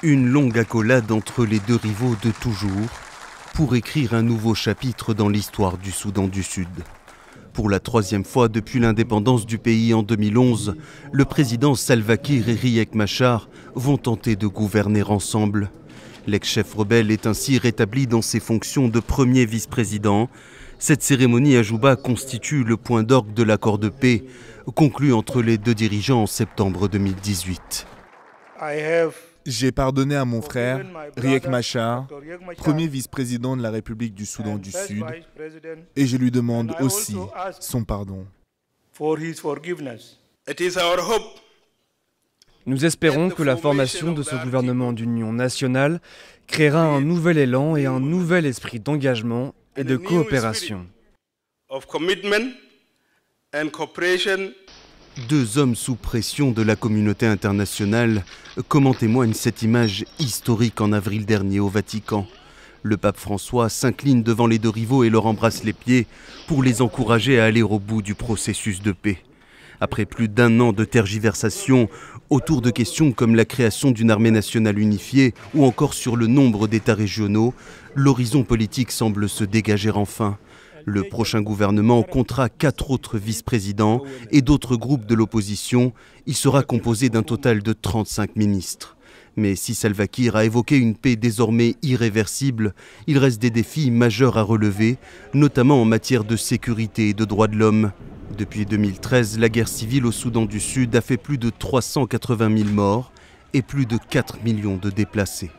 Une longue accolade entre les deux rivaux de toujours pour écrire un nouveau chapitre dans l'histoire du Soudan du Sud. Pour la troisième fois depuis l'indépendance du pays en 2011, le président Salva Kiir et Riek Machar vont tenter de gouverner ensemble. L'ex-chef rebelle est ainsi rétabli dans ses fonctions de premier vice-président. Cette cérémonie à Juba constitue le point d'orgue de l'accord de paix conclu entre les deux dirigeants en septembre 2018. J'ai pardonné à mon frère, Riek Machar, premier vice-président de la République du Soudan du Sud, et je lui demande aussi son pardon. Nous espérons que la formation de ce gouvernement d'union nationale créera un nouvel élan et un nouvel esprit d'engagement et de coopération. Deux hommes sous pression de la communauté internationale, comme en témoigne cette image historique en avril dernier au Vatican. Le pape François s'incline devant les deux rivaux et leur embrasse les pieds pour les encourager à aller au bout du processus de paix. Après plus d'un an de tergiversation autour de questions comme la création d'une armée nationale unifiée ou encore sur le nombre d'États régionaux, l'horizon politique semble se dégager enfin. Le prochain gouvernement comptera 4 autres vice-présidents et d'autres groupes de l'opposition. Il sera composé d'un total de 35 ministres. Mais si Salva Kiir a évoqué une paix désormais irréversible, il reste des défis majeurs à relever, notamment en matière de sécurité et de droits de l'homme. Depuis 2013, la guerre civile au Soudan du Sud a fait plus de 380 000 morts et plus de 4 millions de déplacés.